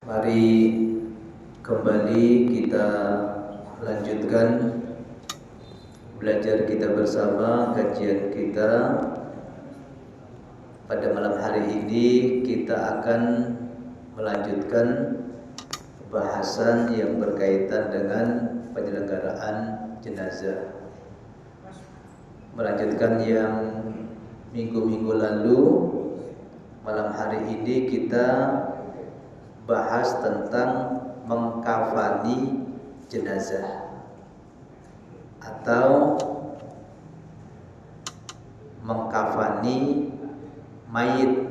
Mari kembali kita lanjutkan belajar kita bersama, kajian kita. Pada malam hari ini kita akan melanjutkan bahasan yang berkaitan dengan penyelenggaraan jenazah. Melanjutkan yang minggu-minggu lalu, malam hari ini kita bahas tentang mengkafani jenazah atau mengkafani mayit.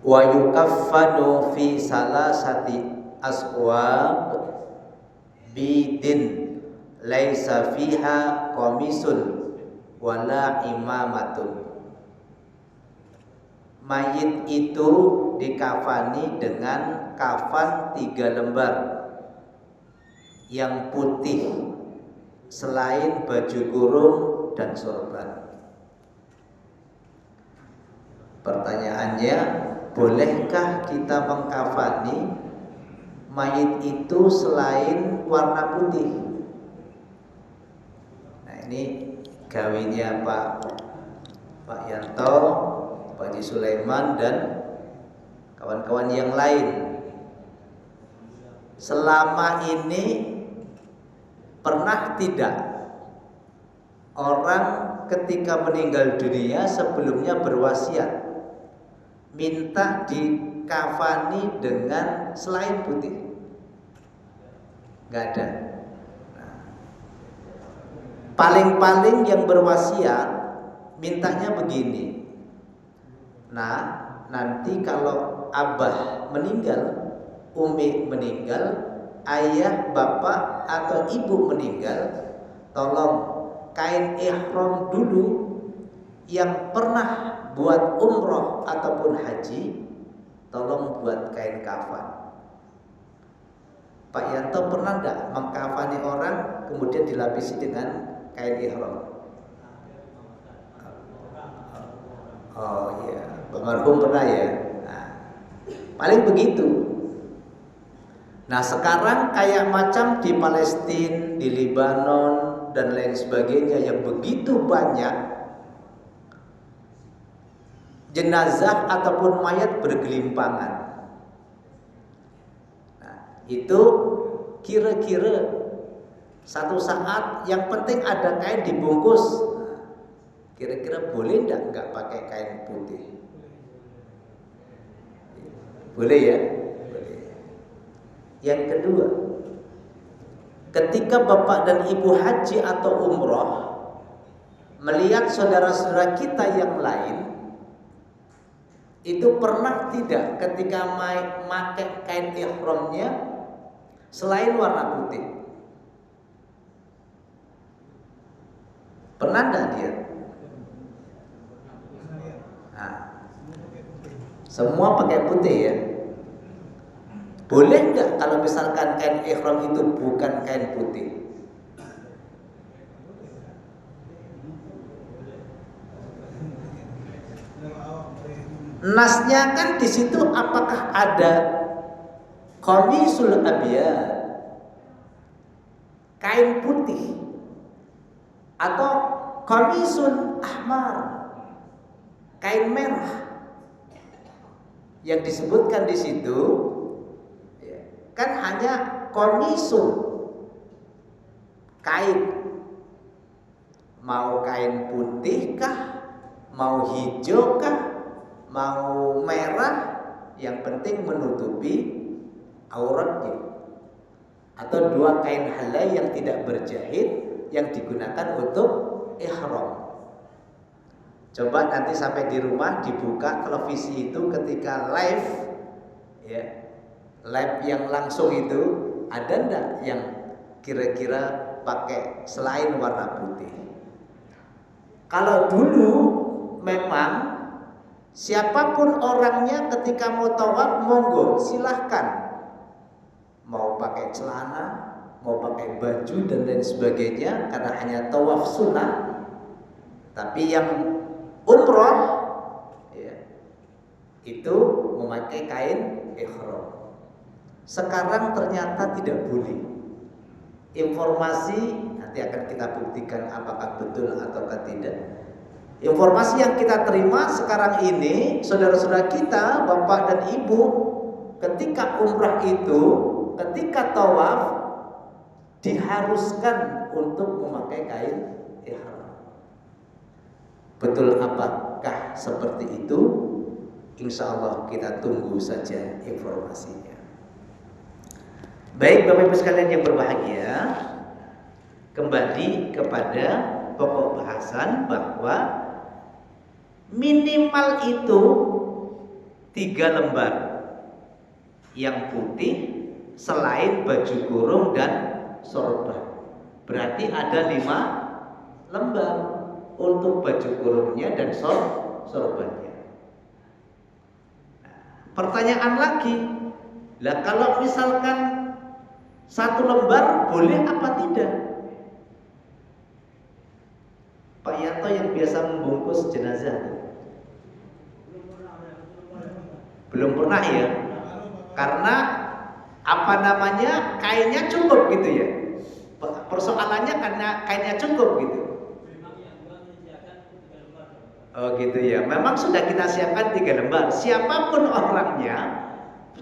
Wa yukaffanu fi salasati aswab bidin laisa fiha qamisun wala imamatun. Mayit itu dikafani dengan kafan 3 lembar yang putih selain baju kurung dan sorban. Pertanyaannya, bolehkah kita mengkafani mayit itu selain warna putih? Nah, ini gawinya Pak Yanto, Pak Haji Sulaiman dan kawan-kawan yang lain. Selama ini pernah tidak orang ketika meninggal dunia sebelumnya berwasiat minta dikafani dengan selain putih? Nggak ada. Paling-paling yang berwasiat mintanya begini. Nah, nanti kalau abah meninggal, umi meninggal, ayah, bapak atau ibu meninggal, tolong kain ihram dulu yang pernah buat umroh ataupun haji, tolong buat kain kafan. Pak Yanto pernah enggak mengkafani orang kemudian dilapisi dengan kain ihram? Oh iya, almarhum pernah ya. Nah, paling begitu. Nah, sekarang kayak macam di Palestina, di Lebanon dan lain sebagainya yang begitu banyak jenazah ataupun mayat bergelimpangan. Nah, itu kira-kira satu saat yang penting ada kain dibungkus. Kira-kira boleh enggak pakai kain putih? Boleh ya? Boleh. Yang kedua, ketika bapak dan ibu haji atau umroh melihat saudara-saudara kita yang lain, itu pernah tidak ketika memakai kain ihramnya selain warna putih? Pernah enggak dia? Semua pakai putih ya. Boleh nggak kalau misalkan kain ihram itu bukan kain putih? Nasnya kan di situ apakah ada qamisul abyad, kain putih, atau qamisun ahmar, kain merah? Yang disebutkan di situ kan hanya qamisun, kain. Mau kain putih kah, mau hijau kah, mau merah, yang penting menutupi auratnya. Atau 2 kain halai yang tidak berjahit yang digunakan untuk ihram. Coba nanti sampai di rumah dibuka televisi itu ketika live ya, live yang langsung itu, ada enggak yang kira-kira pakai selain warna putih? Kalau dulu memang siapapun orangnya ketika mau tawaf, monggo silahkan. Mau pakai celana, mau pakai baju dan lain sebagainya, karena hanya tawaf sunnah. Tapi yang umroh ya, itu memakai kain ihram. Sekarang ternyata tidak boleh. Informasi nanti akan kita buktikan apakah betul atau tidak. Informasi yang kita terima sekarang ini, saudara-saudara kita, bapak dan ibu, ketika umrah itu, ketika tawaf, diharuskan untuk memakai kain ihram. Betul apakah seperti itu? Insya Allah kita tunggu saja informasinya. Baik Bapak Ibu sekalian yang berbahagia, kembali kepada pokok bahasan bahwa minimal itu 3 lembar yang putih selain baju kurung dan sorban. Berarti ada 5 lembar untuk baju kurungnya dan sorbannya. Pertanyaan lagi, lah kalau misalkan 1 lembar boleh apa tidak? Pak Yanto yang biasa membungkus jenazah belum pernah ya, karena apa namanya, kainnya cukup gitu ya. Persoalannya karena kainnya cukup gitu. Oh gitu ya. Memang sudah kita siapkan 3 lembar. Siapapun orangnya,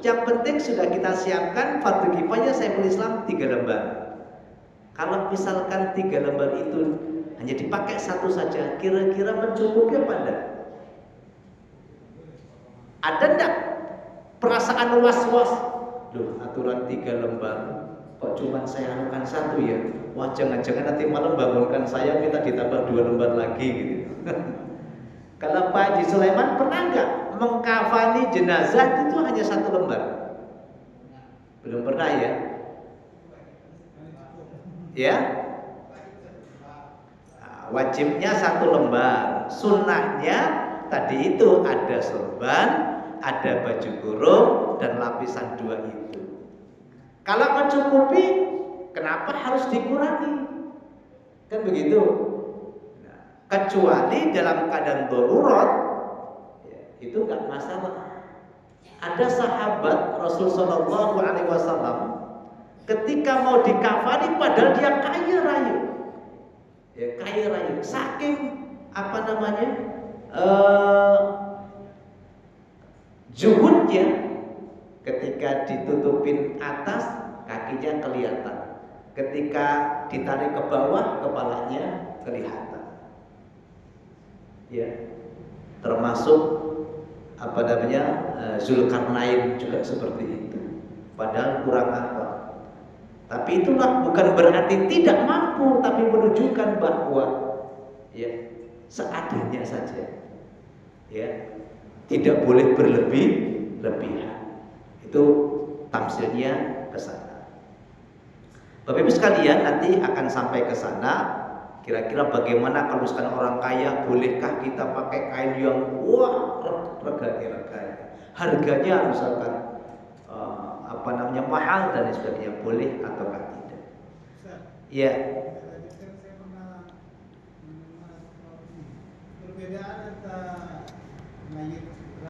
yang penting sudah kita siapkan fardu kifayah Saiful Islam 3 lembar. Kalau misalkan 3 lembar itu hanya dipakai 1 saja, kira-kira mencukupi apa enggak? Ada enggak perasaan was-was? Loh, aturan 3 lembar kok cuma saya anukan 1 ya? Wah, jangan-jangan nanti malam bangunkan saya minta ditambah 2 lembar lagi gitu. Kalau Pak Haji Sulaiman pernah enggak mengkafani jenazah itu hanya 1 lembar? Belum pernah ya? Ya? Nah, wajibnya 1 lembar. Sunnahnya tadi itu ada sorban, ada baju kurung dan lapisan 2 itu. Kalau mencukupi, kenapa harus dikurangi? Kan begitu. Nah, kecuali dalam keadaan darurat, ya, itu enggak masalah. Ada sahabat Rasul Shallallahu Alaihi Wasallam ketika mau dikafani, padahal dia kaya raya, ya kaya raya, saking apa namanya? Juhudnya, ketika ditutupin atas kakinya kelihatan, ketika ditarik ke bawah kepalanya kelihatan. Ya, termasuk apa namanya, Zulkarnain juga seperti itu. Padahal kurang apa. Tapi itulah bukan berarti tidak mampu, tapi menunjukkan bahwa ya seadanya saja. Ya, tidak boleh berlebihan. Itu tamsilnya ke sana. Bapak Ibu sekalian, nanti akan sampai ke sana. Kira-kira bagaimana kalau misalkan orang kaya, bolehkah kita pakai kain yang wah reganya, harganya misalkan apa namanya mahal dan sebagainya, boleh ataukah tidak? Ya. Perbedaan antara mayit